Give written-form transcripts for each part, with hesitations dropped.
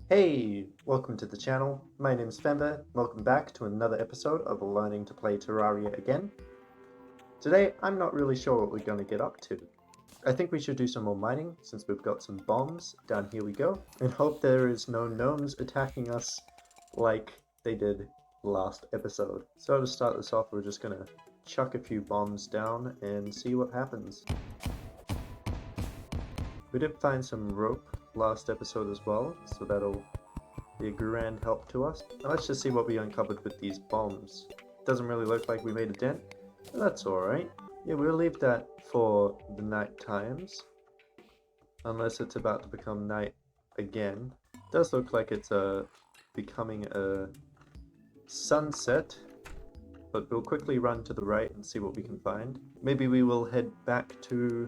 Hey, welcome to the channel. My name's Femba. Welcome back to another episode of Learning to Play Terraria again. Today, I'm not really sure what we're going to get up to. I think we should do some more mining since we've got some bombs. Down here we go. And hope there is no gnomes attacking us like they did last episode. So to start this off, we're just going to chuck a few bombs down and see what happens. We did find some rope last episode as well, so that'll be a grand help to us. Now let's just see what we uncovered with these bombs. Doesn't really look like we made a dent, but that's alright. Yeah, we'll leave that for the night times, unless it's about to become night again. It does look like it's becoming a sunset, but we'll quickly run to the right and see what we can find. Maybe we will head back to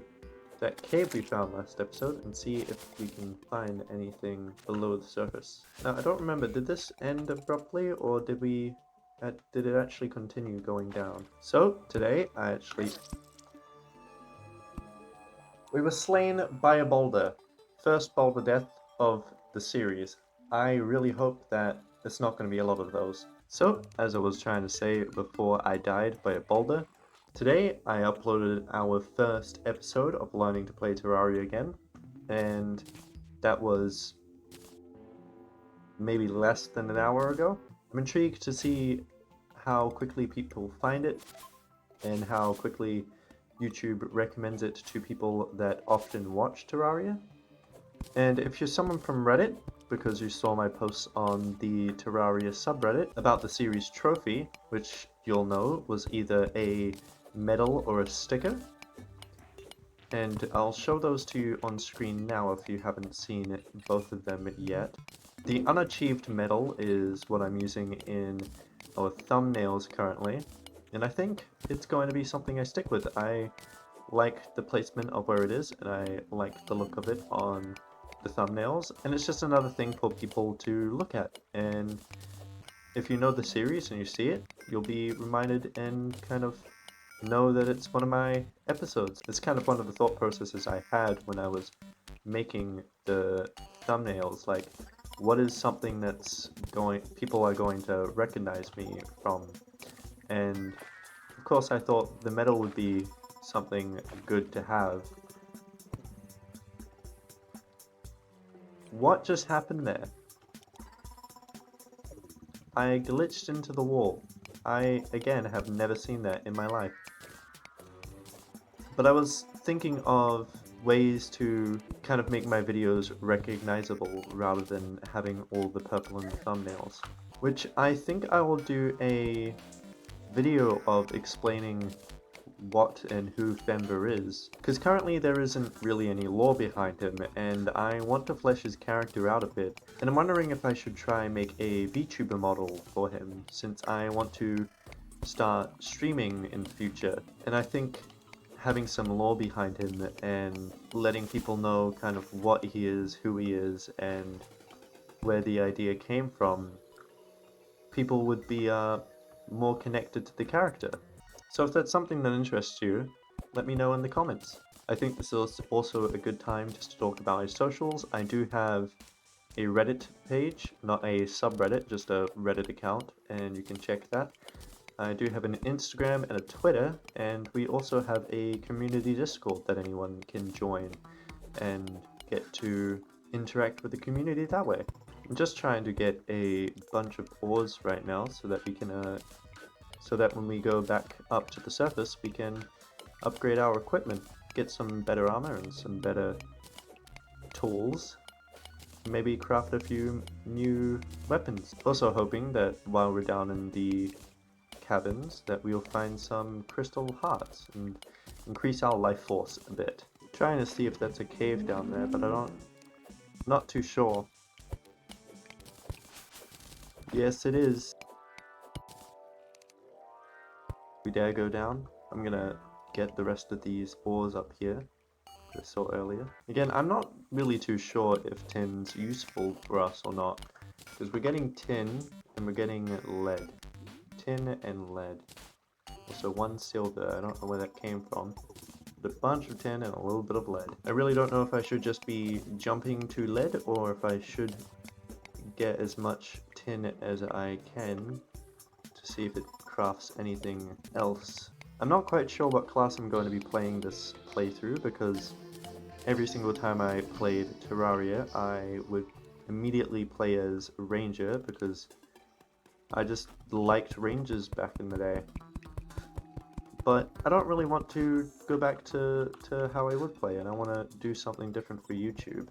that cave we found last episode and see if we can find anything below the surface. Now, I don't remember, did this end abruptly or did it actually continue going down? So, today, we were slain by a boulder. First boulder death of the series. I really hope that it's not going to be a lot of those. So, as I was trying to say before I died by a boulder, today I uploaded our first episode of Learning to Play Terraria again, and that was maybe less than an hour ago. I'm intrigued to see how quickly people find it and how quickly YouTube recommends it to people that often watch Terraria. And if you're someone from Reddit, because you saw my posts on the Terraria subreddit about the series trophy, which you'll know was either a medal or a sticker, and I'll show those to you on screen now if you haven't seen both of them yet. The unachieved medal is what I'm using in our thumbnails currently, and I think it's going to be something I stick with. I like the placement of where it is, and I like the look of it on the thumbnails, and it's just another thing for people to look at. And if you know the series and you see it, you'll be reminded and kind of know that it's one of my episodes. It's kind of one of the thought processes I had when I was making the thumbnails, like what is something that's people are going to recognize me from. And of course I thought the medal would be something good to have. What just happened there? I glitched into the wall. I, again, have never seen that in my life. But I was thinking of ways to kind of make my videos recognizable rather than having all the purple in the thumbnails. Which I think I will do a video of explaining what and who Fember is, because currently there isn't really any lore behind him, and I want to flesh his character out a bit, and I'm wondering if I should try and make a VTuber model for him, since I want to start streaming in the future, and I think having some lore behind him and letting people know kind of what he is, who he is, and where the idea came from, people would be more connected to the character. So if that's something that interests you, let me know in the comments. I think this is also a good time just to talk about my socials. I do have a Reddit page, not a subreddit, just a Reddit account, and you can check that. I do have an Instagram and a Twitter, and we also have a community Discord that anyone can join and get to interact with the community that way. I'm just trying to get a bunch of ores right now so that we can so that when we go back up to the surface, we can upgrade our equipment, get some better armor and some better tools, maybe craft a few new weapons. Also hoping that while we're down in the caverns, that we'll find some crystal hearts and increase our life force a bit. Trying to see if that's a cave down there, but not too sure. Yes, it is. We dare go down. I'm gonna get the rest of these ores up here that I saw earlier. Again, I'm not really too sure if tin's useful for us or not, because we're getting tin and we're getting lead. Tin and lead. Also 1 silver, I don't know where that came from. But a bunch of tin and a little bit of lead. I really don't know if I should just be jumping to lead or if I should get as much tin as I can to see if it crafts anything else. I'm not quite sure what class I'm going to be playing this playthrough, because every single time I played Terraria, I would immediately play as Ranger, because I just liked Rangers back in the day. But I don't really want to go back to how I would play, and I want to do something different for YouTube.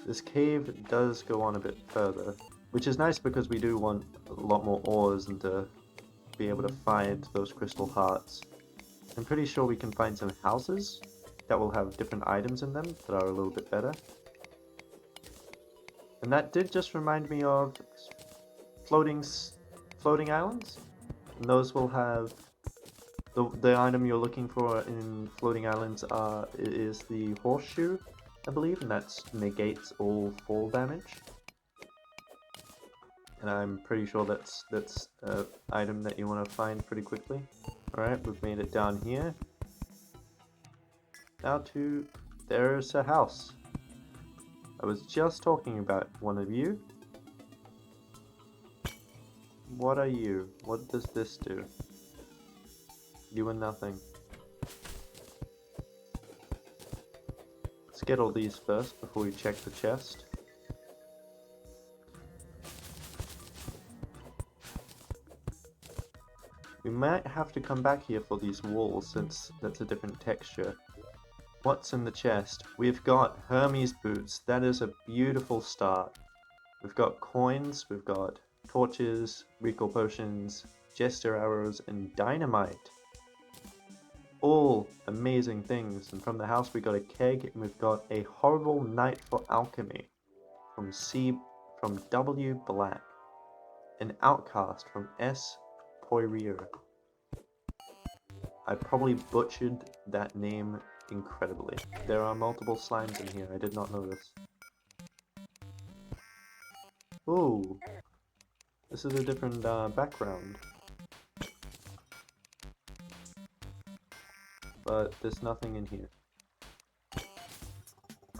This cave does go on a bit further, which is nice because we do want a lot more ores and to be able to find those crystal hearts. I'm pretty sure we can find some houses that will have different items in them that are a little bit better. And that did just remind me of floating islands. And those will have the item you're looking for in floating islands is the horseshoe, I believe, and that negates all fall damage. And I'm pretty sure that's an item that you want to find pretty quickly. Alright, we've made it down here. Now there's a house. I was just talking about one of you. What are you? What does this do? You and nothing. Let's get all these first before we check the chest. We might have to come back here for these walls since that's a different texture. What's in the chest? We've got Hermes boots. That is a beautiful start. We've got coins, we've got torches, recall potions, jester arrows, and dynamite. All amazing things. And from the house we got a keg, and we've got a horrible night for alchemy from W Black. An outcast from S Poirier. I probably butchered that name incredibly. There are multiple slimes in here, I did not notice. Ooh, this is a different background. But there's nothing in here.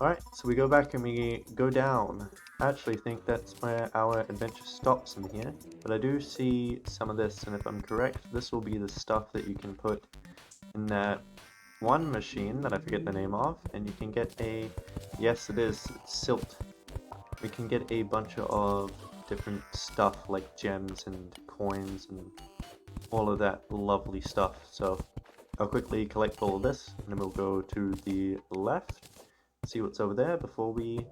Alright, so we go back and we go down. I actually think that's where our adventure stops in here, but I do see some of this, and if I'm correct, this will be the stuff that you can put in that one machine that I forget the name of, and you can get yes it is, silt. We can get a bunch of different stuff like gems and coins and all of that lovely stuff. So I'll quickly collect all of this, and then we'll go to the left, see what's over there before we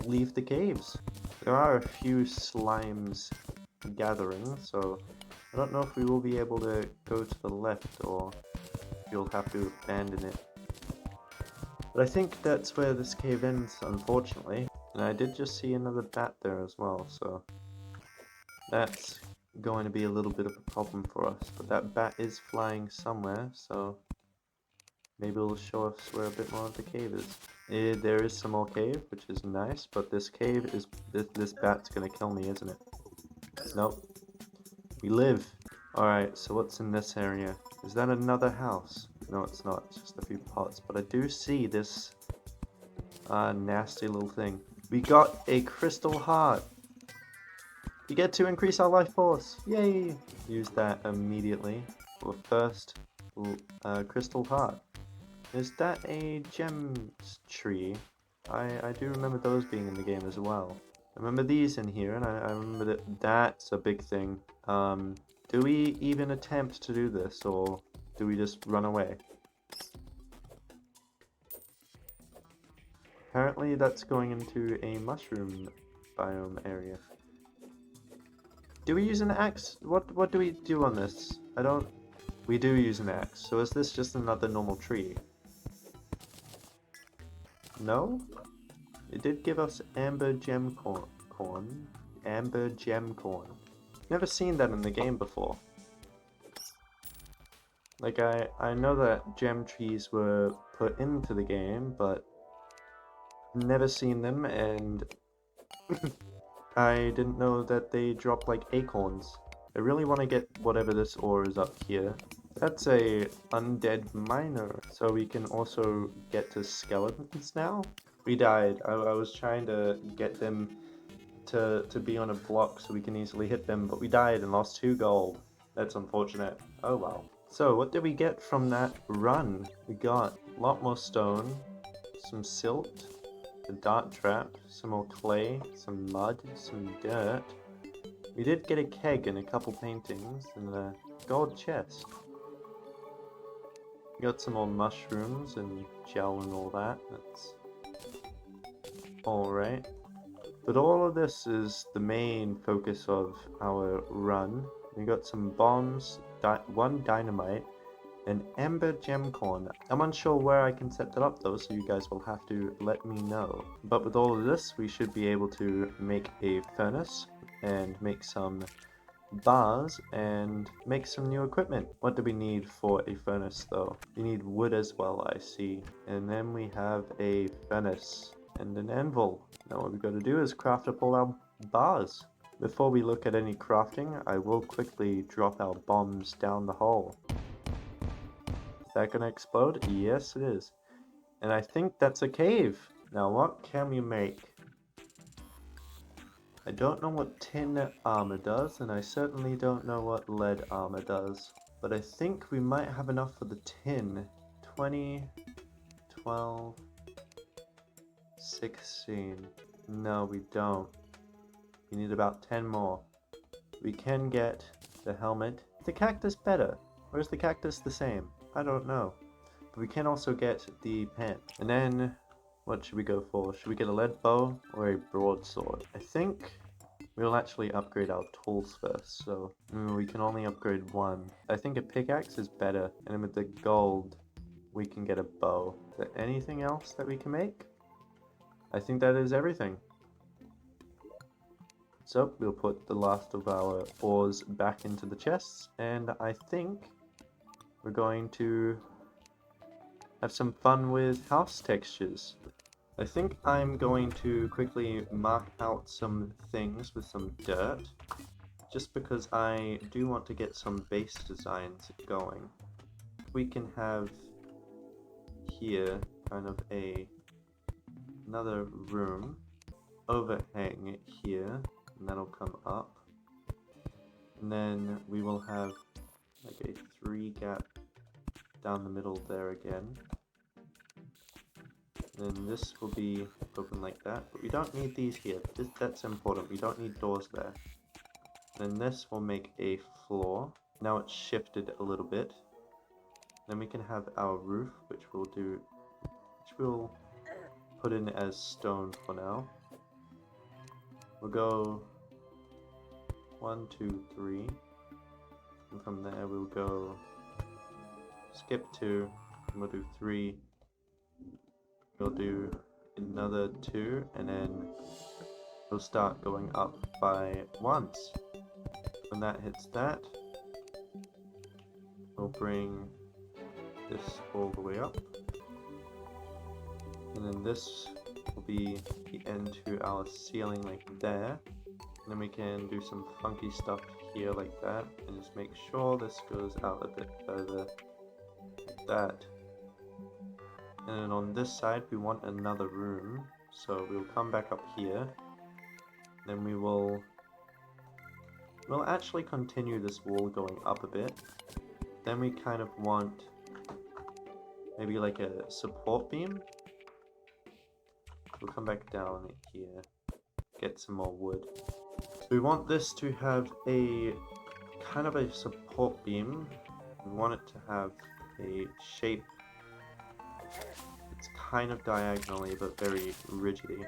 leave the caves. There are a few slimes gathering, so I don't know if we will be able to go to the left or you'll have to abandon it. But I think that's where this cave ends, unfortunately. And I did just see another bat there as well, so that's going to be a little bit of a problem for us. But that bat is flying somewhere, so maybe it'll show us where a bit more of the cave is. There is some more cave, which is nice, but this cave is... This bat's gonna kill me, isn't it? Nope. We live. Alright, so what's in this area? Is that another house? No, it's not. It's just a few pots. But I do see this nasty little thing. We got a crystal heart. You get to increase our life force. Yay! Use that immediately for first crystal heart. Is that a gem tree? I do remember those being in the game as well. I remember these in here, and I remember that that's a big thing. Do we even attempt to do this, or do we just run away? Apparently that's going into a mushroom biome area. Do we use an axe? What do we do on this? We do use an axe, so is this just another normal tree? No? It did give us amber gem corn. Amber gem corn. Never seen that in the game before. Like, I know that gem trees were put into the game, but never seen them, and I didn't know that they drop like acorns. I really want to get whatever this ore is up here. That's a undead miner, so we can also get to skeletons now. We died. I was trying to get them to be on a block so we can easily hit them, but we died and lost 2 gold. That's unfortunate. Oh well. So what did we get from that run? We got a lot more stone, some silt, a dart trap, some more clay, some mud, some dirt. We did get a keg and a couple paintings and a gold chest. We got some more mushrooms and gel and all that. That's alright. But all of this is the main focus of our run. We got some bombs, 1 dynamite, and ember gemcorn. I'm unsure where I can set that up though, so you guys will have to let me know. But with all of this, we should be able to make a furnace and make some bars and make some new equipment. What do we need for a furnace though? We need wood as well, I see. And then we have a furnace and an anvil. Now what we've got to do is craft up all our bars. Before we look at any crafting, I will quickly drop our bombs down the hole. Is that gonna explode? Yes it is. And I think that's a cave. Now what can we make? I don't know what tin armor does, and I certainly don't know what lead armor does. But I think we might have enough for the tin. 20, 12, 16. No, we don't. We need about 10 more. We can get the helmet. Is the cactus better? Or is the cactus the same? I don't know. But we can also get the pants. And then, what should we go for? Should we get a lead bow or a broadsword? I think we'll actually upgrade our tools first, so we can only upgrade 1. I think a pickaxe is better, and then with the gold, we can get a bow. Is there anything else that we can make? I think that is everything. So we'll put the last of our ores back into the chests, and I think we're going to have some fun with house textures. I think I'm going to quickly mark out some things with some dirt, just because I do want to get some base designs going. We can have here kind of another room, overhang here, and that'll come up. And then we will have like a 3 gap down the middle there again. Then this will be open like that, but we don't need these here. That's important. We don't need doors there. Then this will make a floor. Now it's shifted a little bit. Then we can have our roof, which we'll put in as stone for now. We'll go 1, 2, 3, and from there we'll go skip 2, and we'll do 3. We'll do another 2, and then we'll start going up by once. When that hits that, we'll bring this all the way up. And then this will be the end to our ceiling like there. And then we can do some funky stuff here like that, and just make sure this goes out a bit further like that. And then on this side we want another room, so we'll come back up here. Then we'll actually continue this wall going up a bit. Then we kind of want maybe like a support beam. We'll come back down here, get some more wood. So we want this to have a kind of a support beam. We want it to have a shape. It's kind of diagonally but very rigidly.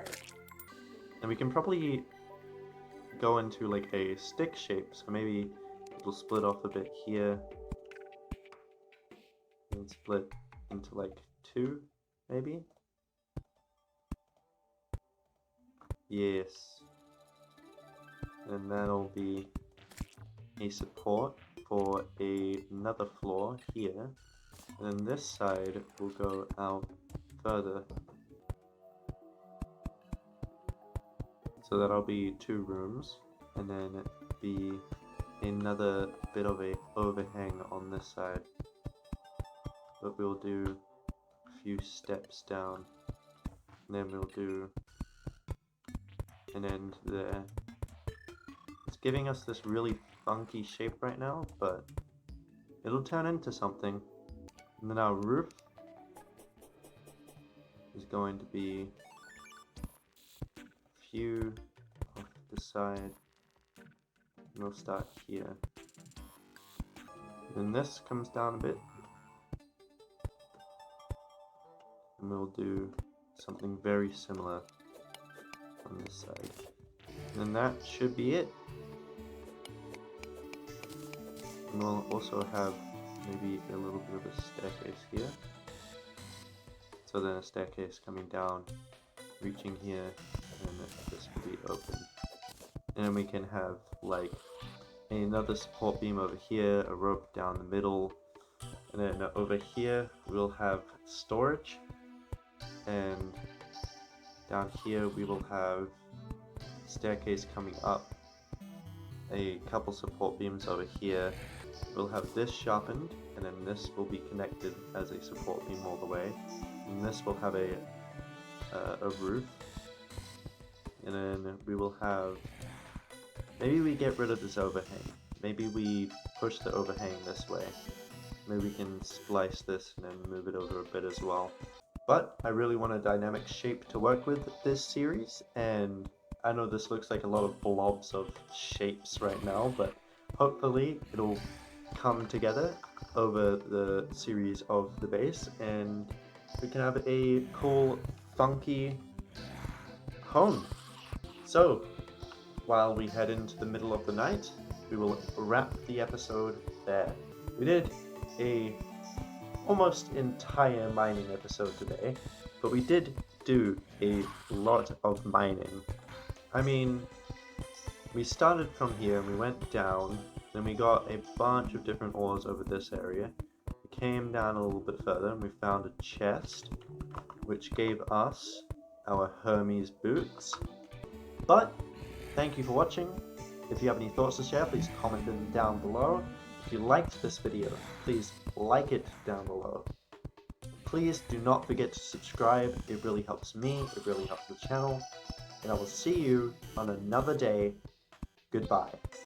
And we can probably go into like a stick shape, so maybe it'll split off a bit here and split into like 2 maybe. Yes. And that'll be a support for another floor here. And then this side will go out further. So that'll be 2 rooms, and then be another bit of a overhang on this side. But we'll do a few steps down. and then we'll do an end there. It's giving us this really funky shape right now, but it'll turn into something. And then our roof is going to be a few off the side. And we'll start here. Then this comes down a bit. And we'll do something very similar on this side. And then that should be it. And we'll also have maybe a little bit of a staircase here. So then a staircase coming down, reaching here, and this will be open. And then we can have like another support beam over here, a rope down the middle, and then over here we'll have storage, and down here we will have staircase coming up, a couple support beams over here. We'll have this sharpened, and then this will be connected as a support beam all the way, and this will have a roof, and then we will have, maybe we get rid of this overhang, maybe we push the overhang this way, maybe we can splice this and then move it over a bit as well. But I really want a dynamic shape to work with this series, and I know this looks like a lot of blobs of shapes right now, but hopefully it'll come together over the series of the base, and we can have a cool, funky home. So, while we head into the middle of the night, we will wrap the episode there. We did a almost entire mining episode today, but we did do a lot of mining. I mean, we started from here and we went down, then we got a bunch of different ores over this area. We came down a little bit further and we found a chest, which gave us our Hermes boots. But thank you for watching. If you have any thoughts to share, please comment them down below. If you liked this video, please like it down below. Please do not forget to subscribe. It really helps me, it really helps the channel. And I will see you on another day. Goodbye.